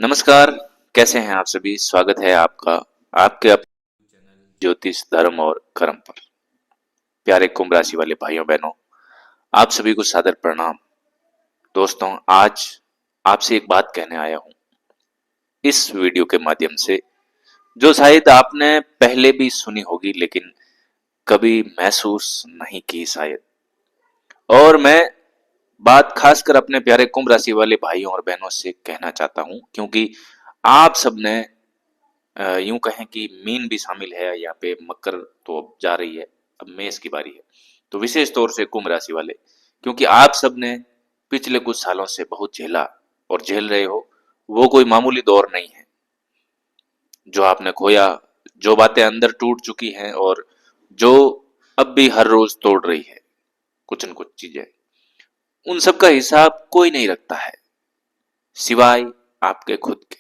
नमस्कार। कैसे हैं आप सभी? स्वागत है आपका आपके अपने चैनल ज्योतिष धर्म और कर्म पर। प्यारे कुंभ राशि वाले भाइयों बहनों, आप सभी को सादर प्रणाम। दोस्तों, आज आपसे एक बात कहने आया हूं इस वीडियो के माध्यम से, जो शायद आपने पहले भी सुनी होगी लेकिन कभी महसूस नहीं की शायद। और मैं बात खासकर अपने प्यारे कुंभ राशि वाले भाइयों और बहनों से कहना चाहता हूं, क्योंकि आप सबने यूं कहें कि मीन भी शामिल है यहाँ पे। मकर तो अब जा रही है, अब मेष की बारी है। तो विशेष तौर से कुंभ राशि वाले, क्योंकि आप सब ने पिछले कुछ सालों से बहुत झेला और झेल रहे हो। वो कोई मामूली दौर नहीं है जो आपने खोया, जो बातें अंदर टूट चुकी हैं और जो अब भी हर रोज तोड़ रही है कुछ न कुछ चीजें। उन सब का हिसाब कोई नहीं रखता है सिवाय आपके खुद के।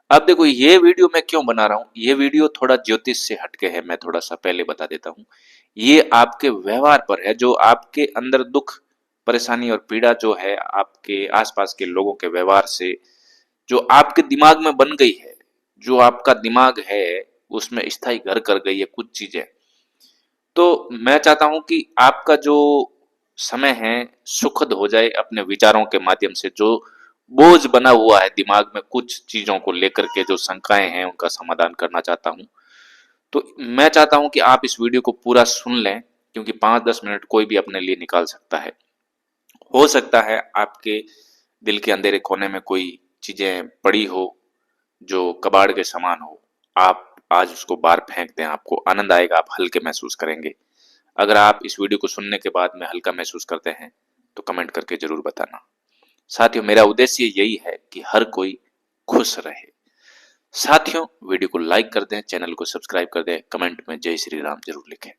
अब देखो, ये वीडियो मैं क्यों बना रहा हूं, ये वीडियो थोड़ा ज्योतिष से हटके है। मैं थोड़ा सा पहले बता देता हूं, ये आपके व्यवहार पर है। जो आपके अंदर दुख परेशानी और पीड़ा जो है आपके आसपास के लोगों के व्यवहार से, जो आपके दिमाग में बन गई है, जो आपका दिमाग है उसमें स्थायी घर कर गई है कुछ चीजें। तो मैं चाहता हूं कि आपका जो समय है सुखद हो जाए अपने विचारों के माध्यम से। जो बोझ बना हुआ है दिमाग में कुछ चीजों को लेकर के, जो शंकाएं हैं, उनका समाधान करना चाहता हूं। तो मैं चाहता हूं कि आप इस वीडियो को पूरा सुन लें, क्योंकि 5-10 मिनट कोई भी अपने लिए निकाल सकता है। हो सकता है आपके दिल के अंधेरे कोने में कोई चीजें पड़ी हो जो कबाड़ के समान हो, आप आज उसको बाहर फेंक दें, आपको आनंद आएगा, आप हल्के महसूस करेंगे। अगर आप इस वीडियो को सुनने के बाद में हल्का महसूस करते हैं तो कमेंट करके जरूर बताना। साथियों, मेरा उद्देश्य यही है कि हर कोई खुश रहे। साथियों, वीडियो को लाइक कर दें, चैनल को सब्सक्राइब कर दें, कमेंट में जय श्री राम जरूर लिखें।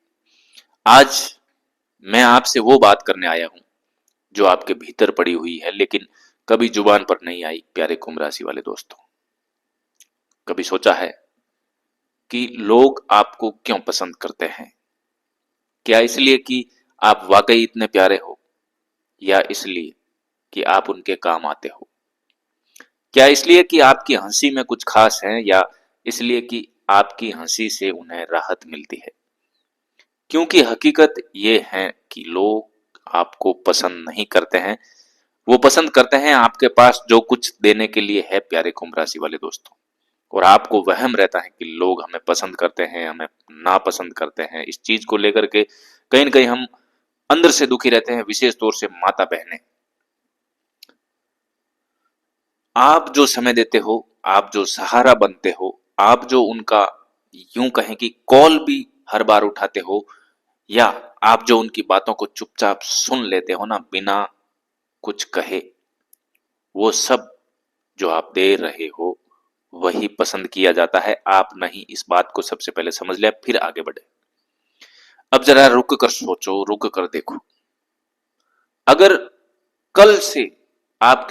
आज मैं आपसे वो बात करने आया हूं जो आपके भीतर पड़ी हुई है लेकिन कभी जुबान पर नहीं आई। प्यारे कुंभ राशि वाले दोस्तों, कभी सोचा है कि लोग आपको क्यों पसंद करते हैं? क्या इसलिए कि आप वाकई इतने प्यारे हो, या इसलिए कि आप उनके काम आते हो? क्या इसलिए कि आपकी हंसी में कुछ खास है, या इसलिए कि आपकी हंसी से उन्हें राहत मिलती है? क्योंकि हकीकत ये है कि लोग आपको पसंद नहीं करते हैं, वो पसंद करते हैं आपके पास जो कुछ देने के लिए है। प्यारे कुंभ राशि वाले दोस्तों, और आपको वहम रहता है कि लोग हमें पसंद करते हैं, हमें नापसंद करते हैं। इस चीज को लेकर के कहीं न कहीं हम अंदर से दुखी रहते हैं, विशेष तौर से माता बहनें। आप जो समय देते हो, आप जो सहारा बनते हो, आप जो उनका यूं कहें कि कॉल भी हर बार उठाते हो, या आप जो उनकी बातों को चुपचाप सुन लेते हो ना, बिना कुछ कहे, वो सब जो आप दे रहे हो वही पसंद किया जाता है। आप नहीं, इस बात को सबसे पहले समझ ले, फिर आगे बढ़े। अब जरा रुक कर सोचो, रुक कर देखो। अगर कल से आप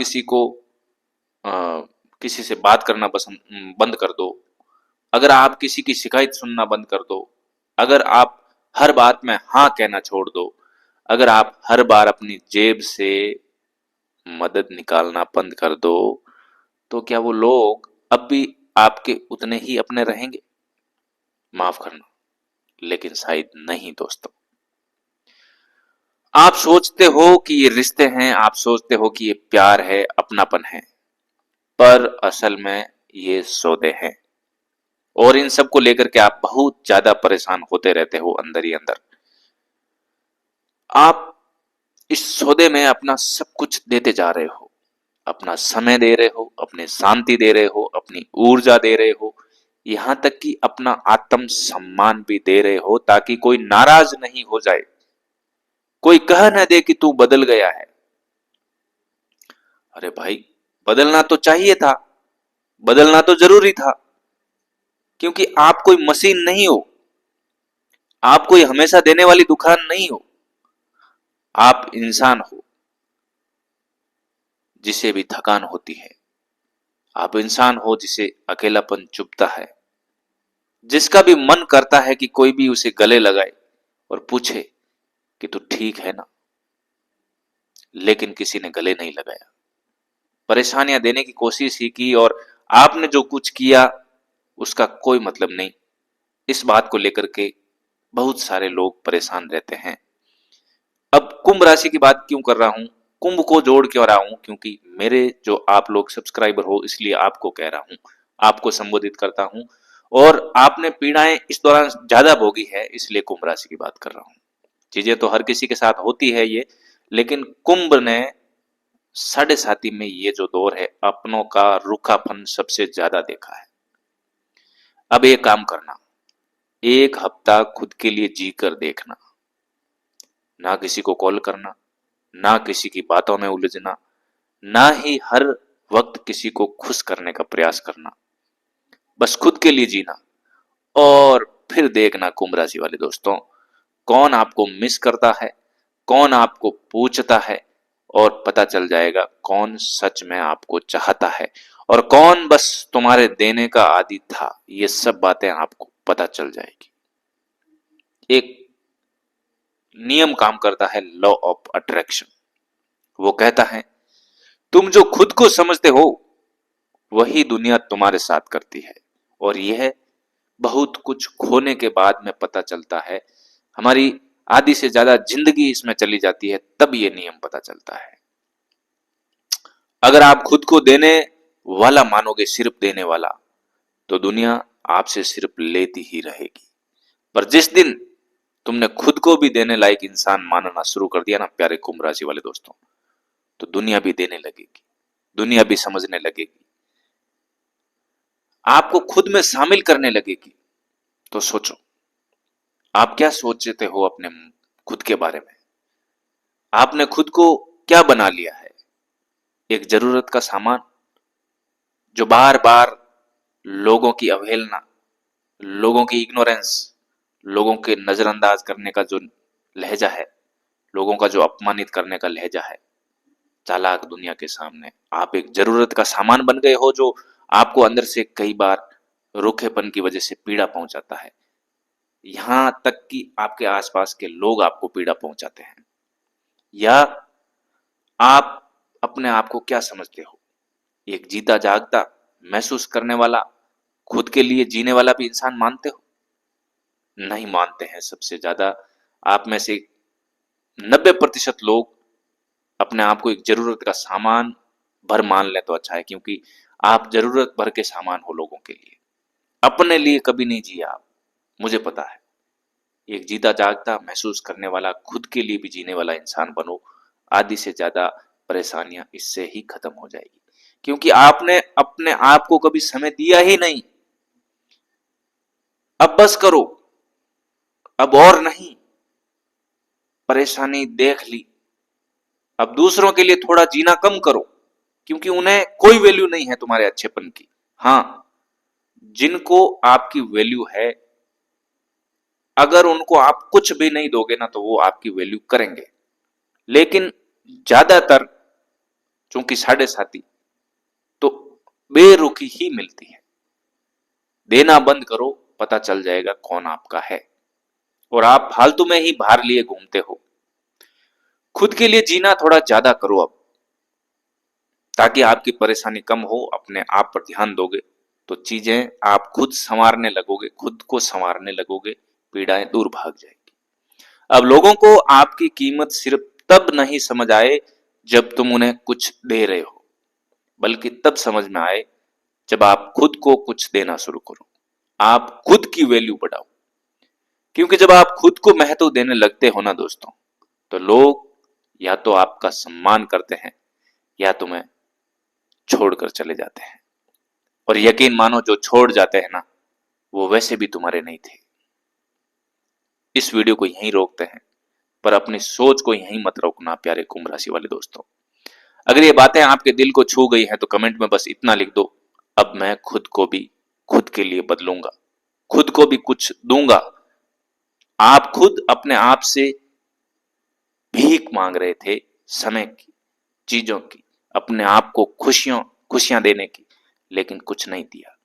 अ, किसी से बात करना बंद कर दो, अगर आप किसी की शिकायत सुनना बंद कर दो, अगर आप हर बात में हाँ कहना छोड़ दो, अगर आप हर बार अपनी जेब से मदद निकालना बंद कर दो, तो क्या वो लोग अब भी आपके उतने ही अपने रहेंगे? माफ करना, लेकिन शायद नहीं दोस्तों। आप सोचते हो कि ये रिश्ते हैं, आप सोचते हो कि ये प्यार है, अपनापन है, पर असल में ये सौदे हैं। और इन सब को लेकर के आप बहुत ज्यादा परेशान होते रहते हो अंदर ही अंदर। आप इस सौदे में अपना सब कुछ देते जा रहे हो, अपना समय दे रहे हो, अपनी शांति दे रहे हो, अपनी ऊर्जा दे रहे हो, यहां तक कि अपना आत्म सम्मान भी दे रहे हो, ताकि कोई नाराज नहीं हो जाए, कोई कह न दे कि तू बदल गया है। अरे भाई, बदलना तो चाहिए था, बदलना तो जरूरी था, क्योंकि आप कोई मशीन नहीं हो, आप कोई हमेशा देने वाली दुकान नहीं हो। आप इंसान हो जिसे भी थकान होती है, आप इंसान हो जिसे अकेलापन चुभता है, जिसका भी मन करता है कि कोई भी उसे गले लगाए और पूछे कि तू ठीक है ना, लेकिन किसी ने गले नहीं लगाया। परेशानियां देने की कोशिश ही की और आपने जो कुछ किया उसका कोई मतलब नहीं। इस बात को लेकर के बहुत सारे लोग परेशान रहते हैं। अब कुंभ राशि की बात क्यों कर रहा हूं, कुंभ को जोड़ क्यों रहा हूं, क्योंकि मेरे जो आप लोग सब्सक्राइबर हो इसलिए आपको कह रहा हूं, आपको संबोधित करता हूं। और आपने पीड़ाएं इस दौरान ज्यादा भोगी है इसलिए कुंभ राशि की बात कर रहा हूं। चीजें तो हर किसी के साथ होती है ये, लेकिन कुंभ ने साढ़े साथी में ये जो दौर है अपनों का रूखापन सबसे ज्यादा देखा है। अब एक काम करना, एक हफ्ता खुद के लिए जी कर देखना, ना किसी को कॉल करना, ना किसी की बातों में उलझना, ना ही हर वक्त किसी को खुश करने का प्रयास करना, बस खुद के लिए जीना। और फिर देखना कुंभ राशि वाले दोस्तों, कौन आपको मिस करता है, कौन आपको पूछता है, और पता चल जाएगा कौन सच में आपको चाहता है और कौन बस तुम्हारे देने का आदी था। ये सब बातें आपको पता चल जाएगी। एक नियम काम करता है, लॉ ऑफ अट्रैक्शन। वो कहता है तुम जो खुद को समझते हो वही दुनिया तुम्हारे साथ करती है। और यह बहुत कुछ खोने के बाद में पता चलता है, हमारी आधी से ज्यादा जिंदगी इसमें चली जाती है तब ये नियम पता चलता है। अगर आप खुद को देने वाला मानोगे, सिर्फ देने वाला, तो दुनिया आपसे सिर्फ लेती ही रहेगी। पर जिस दिन तुमने खुद को भी देने लायक इंसान मानना शुरू कर दिया ना प्यारे कुंभ राशि वाले दोस्तों, तो दुनिया भी देने लगेगी, दुनिया भी समझने लगेगी, आपको खुद में शामिल करने लगेगी। तो सोचो, आप क्या सोचते हो अपने खुद के बारे में? आपने खुद को क्या बना लिया है? एक जरूरत का सामान जो बार बार लोगों की अवहेलना, लोगों की इग्नोरेंस, लोगों के नजरअंदाज करने का जो लहजा है, लोगों का जो अपमानित करने का लहजा है, चालाक दुनिया के सामने आप एक जरूरत का सामान बन गए हो जो आपको अंदर से कई बार रूखेपन की वजह से पीड़ा पहुंचाता है। यहां तक कि आपके आसपास के लोग आपको पीड़ा पहुंचाते हैं। या आप अपने आप को क्या समझते हो? एक जीता जागता, महसूस करने वाला, खुद के लिए जीने वाला भी इंसान मानते हो? नहीं मानते हैं। सबसे ज्यादा आप में से 90% लोग अपने आप को एक जरूरत का सामान भर मान ले तो अच्छा है, क्योंकि आप जरूरत भर के सामान हो लोगों के लिए, अपने लिए कभी नहीं जिया आप, मुझे पता है। एक जीता जागता, महसूस करने वाला, खुद के लिए भी जीने वाला इंसान बनो, आधी से ज्यादा परेशानियां इससे ही खत्म हो जाएगी, क्योंकि आपने अपने आप को कभी समय दिया ही नहीं। अब बस करो, अब और नहीं, परेशानी देख ली, अब दूसरों के लिए थोड़ा जीना कम करो, क्योंकि उन्हें कोई वैल्यू नहीं है तुम्हारे अच्छेपन की। हाँ, जिनको आपकी वैल्यू है, अगर उनको आप कुछ भी नहीं दोगे ना तो वो आपकी वैल्यू करेंगे। लेकिन ज्यादातर, चूंकि साढ़े साथी, तो बेरुखी ही मिलती है। देना बंद करो, पता चल जाएगा कौन आपका है। और आप फालतू में ही भार लिए घूमते हो। खुद के लिए जीना थोड़ा ज्यादा करो अब, ताकि आपकी परेशानी कम हो। अपने आप पर ध्यान दोगे तो चीजें आप खुद संवारने लगोगे, खुद को संवारने लगोगे, पीड़ाएं दूर भाग जाएगी। अब लोगों को आपकी कीमत सिर्फ तब नहीं समझ आए जब तुम उन्हें कुछ दे रहे हो, बल्कि तब समझ में आए जब आप खुद को कुछ देना शुरू करो। आप खुद की वैल्यू बढ़ाओ, क्योंकि जब आप खुद को महत्व देने लगते हो ना दोस्तों, तो लोग या तो आपका सम्मान करते हैं या तुम्हें छोड़कर चले जाते हैं। और यकीन मानो, जो छोड़ जाते हैं ना, वो वैसे भी तुम्हारे नहीं थे। इस वीडियो को यहीं रोकते हैं, पर अपनी सोच को यहीं मत रोकना प्यारे कुंभ राशि वाले दोस्तों। अगर ये बातें आपके दिल को छू गई हैं तो कमेंट में बस इतना लिख दो, अब मैं खुद को भी खुद के लिए बदलूंगा, खुद को भी कुछ दूंगा। आप खुद अपने आप से भीख मांग रहे थे, समय की, चीजों की, अपने आप को खुशियां देने की, लेकिन कुछ नहीं दिया।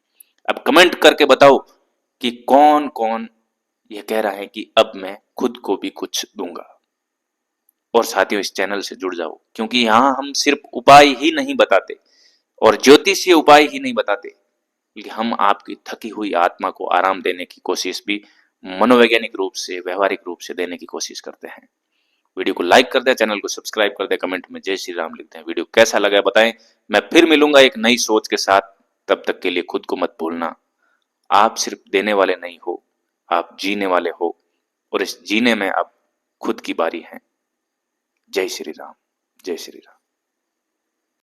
अब कमेंट करके बताओ कि कौन कौन ये कह रहा है कि अब मैं खुद को भी कुछ दूंगा। और साथियों इस चैनल से जुड़ जाओ, क्योंकि यहाँ हम सिर्फ उपाय ही नहीं बताते और ज्योतिषीय उपाय ही नहीं बताते, बल्कि हम आपकी थकी हुई आत्मा को आराम देने की कोशिश भी मनोवैज्ञानिक रूप से, व्यवहारिक रूप से देने की कोशिश करते हैं। वीडियो को लाइक कर दें, चैनल को सब्सक्राइब कर दें, कमेंट में जय श्री राम लिख दें। वीडियो कैसा लगा बताएं। मैं फिर मिलूंगा एक नई सोच के साथ, तब तक के लिए खुद को मत भूलना, आप सिर्फ देने वाले नहीं हो, आप जीने वाले हो, और इस जीने में अब खुद की बारी है। जय श्री राम, जय श्री राम।